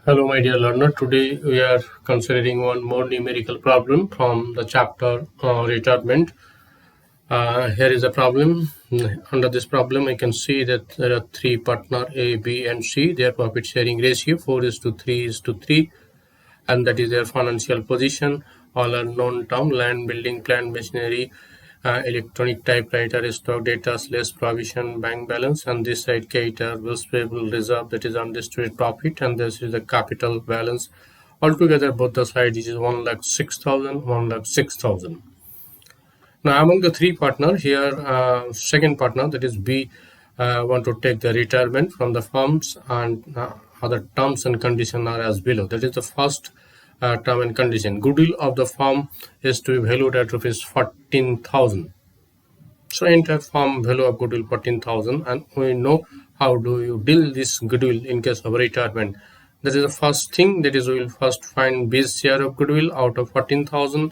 Hello, my dear learner. Today we are considering one more numerical problem from the chapter retirement. Here is a problem. Under this problem, I can see that there are three partner A, B, and C. Their profit sharing ratio 4:3:3, and that is their financial position. All are known term: land, building, plant, machinery, electronic typewriter, stock data, less provision, bank balance, and this side cater, bills payable, reserve, that is undistributed profit, and this is the capital balance. Altogether, both the sides is 1,06,000, 1,06,000. Now, among the three partners here, second partner, that is B, want to take the retirement from the firms, and other terms and conditions are as below. That is the first term and condition. Goodwill of the firm is to be valued at rupees 14,000. So entire firm value of goodwill 14,000, and we know how do you deal this goodwill in case of retirement. That is the first thing. That is, we will first find B's share of goodwill out of 14,000.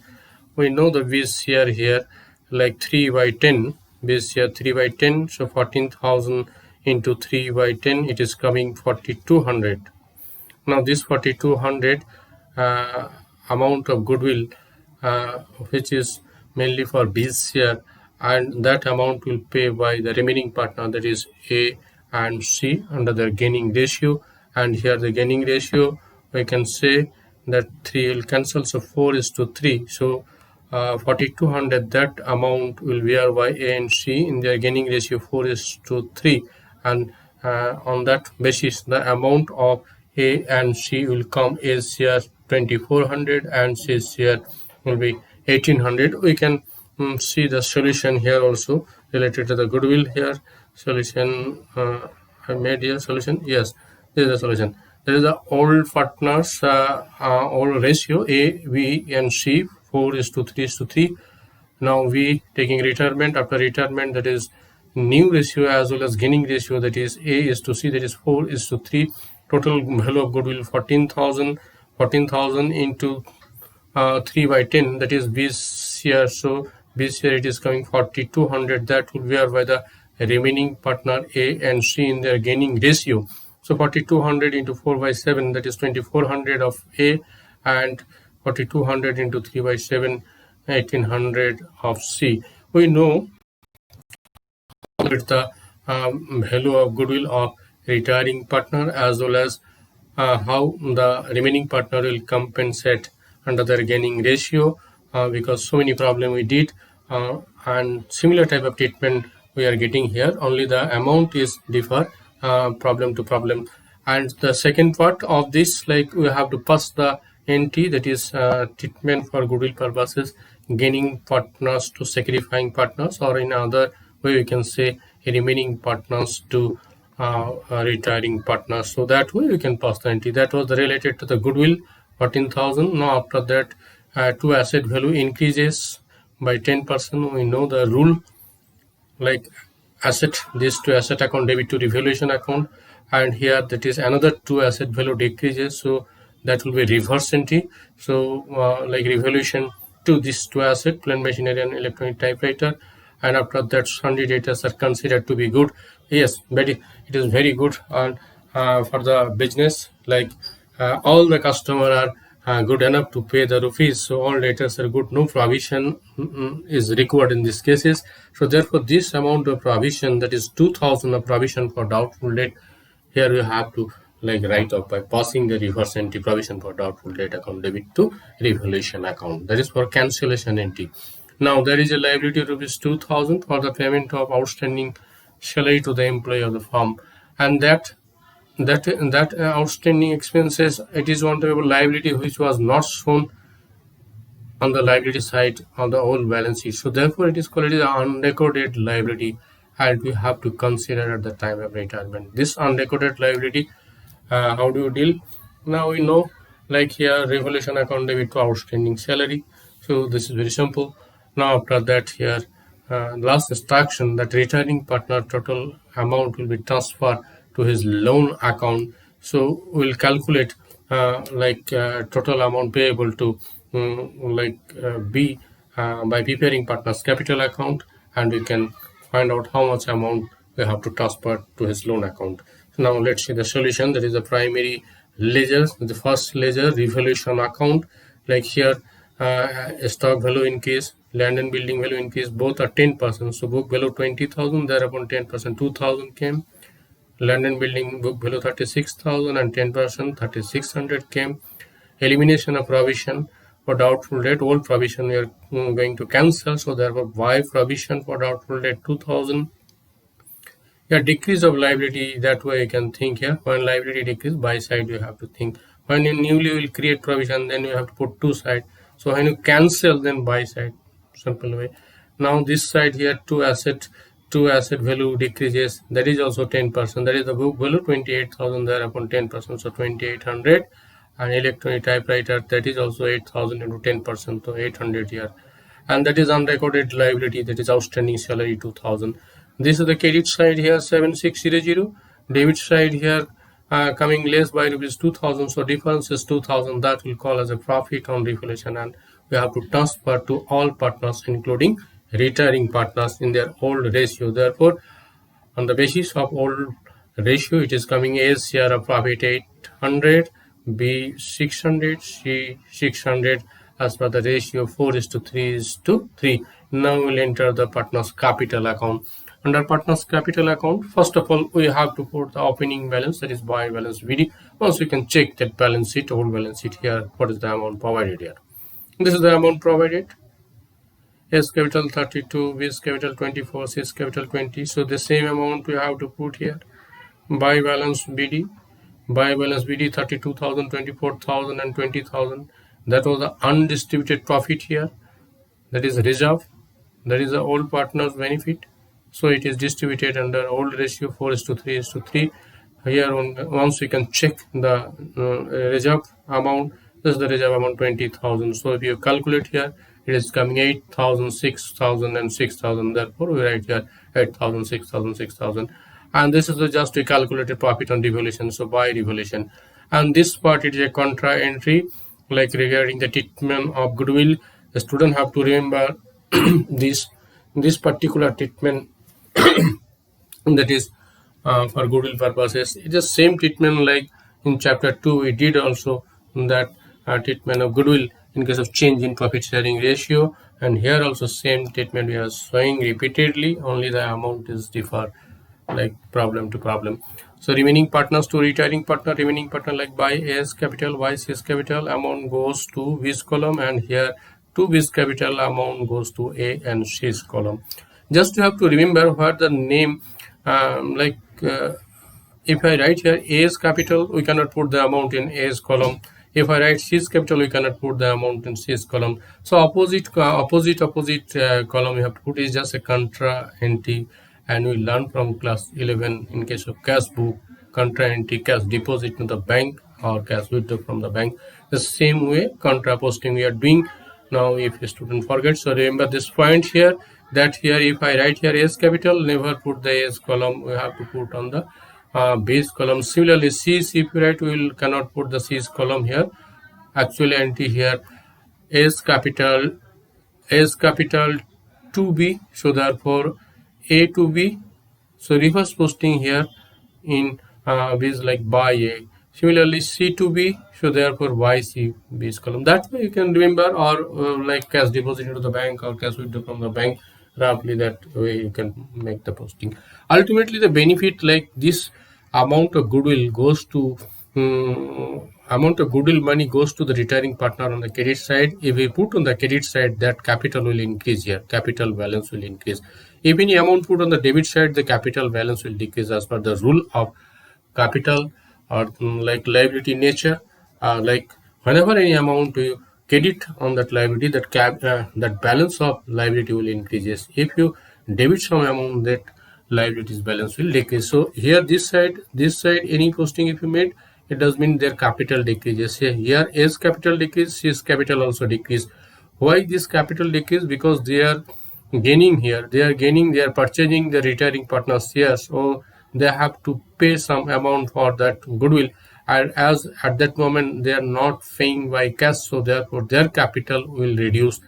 We know the B's share here like 3/10. B's share 3/10. So 14,000 into 3/10, it is coming 4,200. Now this 4,200 amount of goodwill, which is mainly for B's share, and that amount will pay by the remaining partner, that is A and C, under the gaining ratio. And here the gaining ratio, we can say that 3 will cancel, so 4:3. So 4,200, that amount will be by A and C in their gaining ratio 4:3, and on that basis the amount of A and C will come as share 2,400 and C's share will be 1,800. We can see the solution here also related to the goodwill here. Solution, I made here solution. Yes, this is the solution. There is the old partners, old ratio A, B, and C 4:3:3. Now we taking retirement. After retirement, that is new ratio as well as gaining ratio, that is A:C, that is 4:3. Total value of goodwill 14,000. 14,000 into 3/10, that is B's share. So B's share, it is coming 4,200. That will be by the remaining partner A and C in their gaining ratio. So 4,200 into 4/7, that is 2,400 of A, and 4,200 into 3/7, 1,800 of C. We know the value of goodwill of retiring partner as well as how the remaining partner will compensate under their gaining ratio, because so many problem we did, and similar type of treatment we are getting here, only the amount is differ problem to problem. And the second part of this, like we have to pass the NT, that is treatment for goodwill purposes, gaining partners to sacrificing partners, or in other way we can say remaining partners to retiring partners. So that way we can pass the NT. That was related to the goodwill 14,000. Now after that, two asset value increases by 10%. We know the rule, like asset, this to asset account debit to revaluation account, and here that is another two asset value decreases, so that will be reverse NT. So like revaluation to this two asset, plant machinery and electronic typewriter, and after that sundry debtors are considered to be good. Yes, but it is very good, and for the business, like all the customer are good enough to pay the rupees, so all debtors are good, no provision is required in these cases. So therefore this amount of provision, that is 2,000 of provision for doubtful debt, here you have to like write off by passing the reverse NT, provision for doubtful debt account debit to revaluation account, that is for cancellation NT. Now there is a liability of rupees 2,000 for the payment of outstanding salary to the employee of the firm, and that outstanding expenses, it is one type of liability which was not shown on the liability side on the old balance sheet. So therefore it is called an unrecorded liability, and we have to consider at the time of retirement. This unrecorded liability, how do you deal? Now we know, like here revaluation account debit to outstanding salary. So this is very simple. Now after that, here last instruction, that retiring partner total amount will be transferred to his loan account. So we'll calculate total amount payable to B by preparing partner's capital account, and we can find out how much amount we have to transfer to his loan account. So now let's see the solution. That is the primary ledgers. The first ledger, revaluation account, like here stock value increase, land and building value increase, both are 10%. So book value 20,000, thereupon 10%, 2,000 came. Land and building book value 36,000 and 10%, 3,600 came. Elimination of provision for doubtful debt, old provision we are going to cancel, so therefore buy provision for doubtful debt 2,000. Yeah, decrease of liability, that way you can think here. When liability decrease, buy side you have to think. When you newly will create provision, then you have to put two side. So when you cancel, then buy side, simple way. Now this side here, two asset value decreases, that is also 10%. That is the book value 28,000 there upon 10%, so 2,800. And electronic typewriter, that is also 8,000 into 10%, so 800 here. And that is unrecorded liability, that is outstanding salary 2,000. This is the credit side here 7600. Debit side here coming less by rupees 2,000, so difference is 2,000. That will call as a profit on revaluation, and we have to transfer to all partners including retiring partners in their old ratio. Therefore, on the basis of old ratio, it is coming as share of profit 800, B 600, C 600, as per the ratio 4:3:3. Now we'll enter the partner's capital account. Under partner's capital account, first of all, we have to put the opening balance, that is buy balance BD. Once we can check that balance sheet, old balance sheet here, what is the amount provided here. This is the amount provided. S capital 32, B capital 24, C capital 20. So the same amount we have to put here. Buy balance BD. Buy balance BD 32,000, 24,000 and 20,000. That was the undistributed profit here. That is reserve. That is the old partner's benefit. So it is distributed under old ratio 4:3:3. Here once we can check the reserve amount. This is the reserve amount 20,000. So if you calculate here, it is coming 8,000, 6,000 and 6,000. Therefore we write here 8,000, 6,000, 6,000. And this is the just a calculated profit on revaluation, so by revaluation. And this part, it is a contra entry, like regarding the treatment of goodwill. The student have to remember this particular treatment that is for goodwill purposes. It is same treatment like in chapter 2 we did also that treatment of goodwill in case of change in profit sharing ratio, and here also same treatment we are showing repeatedly, only the amount is differ like problem to problem. So remaining partners to retiring partner, remaining partner like by AS capital, Y CS capital, amount goes to this column, and here to this capital amount goes to A and C's column. Just you have to remember what the name if I write here A's capital, we cannot put the amount in A's column. If I write C's capital, we cannot put the amount in C's column. So opposite column we have to put is just a contra entry, and we learn from class 11 in case of cash book, contra entry, cash deposit to the bank or cash withdraw from the bank. The same way contra posting we are doing. Now if a student forgets, so remember this point here, that here if I write here S capital, never put the S column, we have to put on the base column. Similarly C's, if you write, we will cannot put the C's column here. Actually entry here S capital to B, so therefore A to B. So reverse posting here in is like by A. Similarly C to B, so therefore Y C B's column. That way you can remember, or like cash deposit into the bank or cash withdraw from the bank. Roughly that way you can make the posting. Ultimately the benefit, like this amount of goodwill goes to money goes to the retiring partner on the credit side. If we put on the credit side, that capital will increase here, capital balance will increase. If any amount put on the debit side, the capital balance will decrease as per the rule of capital or like liability nature. Like whenever any amount you credit on that liability, that balance of liability will increases. If you debit some amount, that liabilities balance will decrease. So here this side any posting if you made, it does mean their capital decreases. Here S capital decrease, C's capital also decrease. Why this capital decrease? Because they are gaining here, they are purchasing the retiring partners shares, so they have to pay some amount for that goodwill, and as at that moment they are not paying by cash, so therefore their capital will reduce,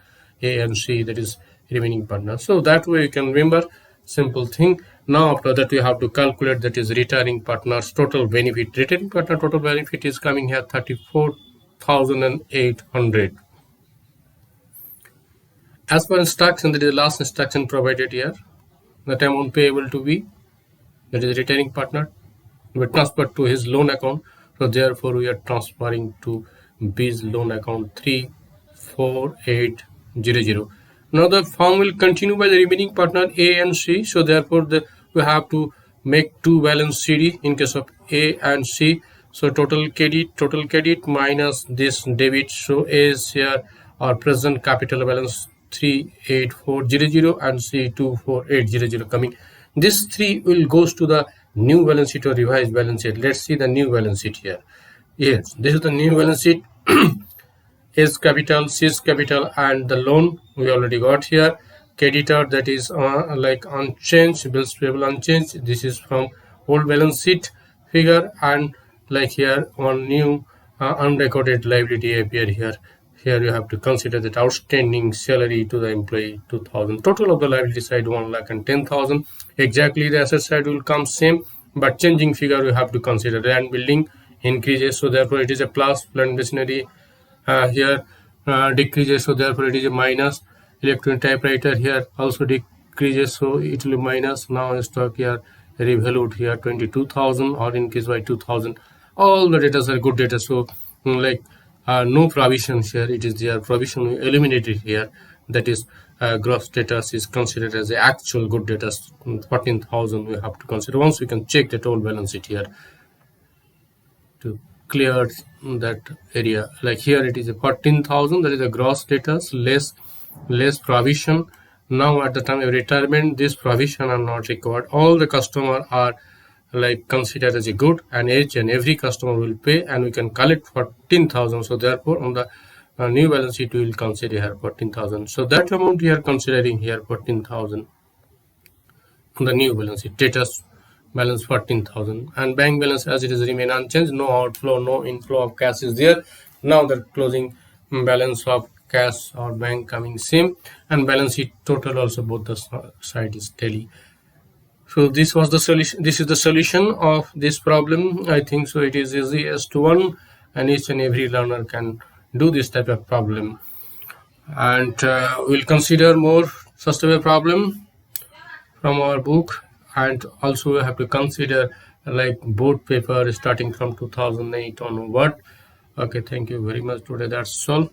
A and C, that is remaining partners. So that way you can remember simple thing. Now after that we have to calculate, that is retiring partner's total benefit. Retiring partner total benefit is coming here 34,800. As per instruction, that is the last instruction provided here, that amount payable to be, that is retiring partner, will be transferred to his loan account. So therefore we are transferring to B's loan account 34800. Now the form will continue by the remaining partner A and C. So therefore we have to make two balance CD in case of A and C. So total credit minus this debit. So A is here our present capital balance 38400 and C 24800 coming. This 3 will goes to the new balance sheet or revised balance sheet. Let's see the new balance sheet here. Yes, this is the new balance sheet. A's capital, C's capital, and the loan we already got here. Creditor, that is like unchanged, bills payable unchanged. This is from old balance sheet figure, and like here one new unrecorded liability appear here. Here you have to consider that outstanding salary to the employee 2,000. Total of the liability side 1,10,000. Exactly the asset side will come same, but changing figure you have to consider. Land building increases, so therefore it is a plus. Plant machinery here decreases, so therefore it is a minus. Electronic typewriter here also decreases, so it will be minus. Now stock here revalued here 22,000 or increased by 2,000. All the data are good data, so like no provisions here, it is their provision eliminated here, that is gross data is considered as the actual good data 14,000 we have to consider. Once we can check the total balance sheet here to clear that area, like here it is a 14,000, that is a gross data less provision. Now at the time of retirement, this provision are not required. All the customer are like considered as a good, and each and every customer will pay, and we can collect 14,000. So therefore on the new balance sheet we will consider here 14,000. So that amount we are considering here 14,000 on the new balance sheet. Debtors balance 14,000, and bank balance as it is remain unchanged. No outflow, no inflow of cash is there. Now the closing balance of cash or bank coming same, and balance sheet total also both the side is tally. So this was the solution. This is the solution of this problem. I think so it is easiest one, and each and every learner can do this type of problem. And we'll consider more such type of problem from our book, and also we have to consider like board paper starting from 2008 onward. Okay, thank you very much. Today that's all.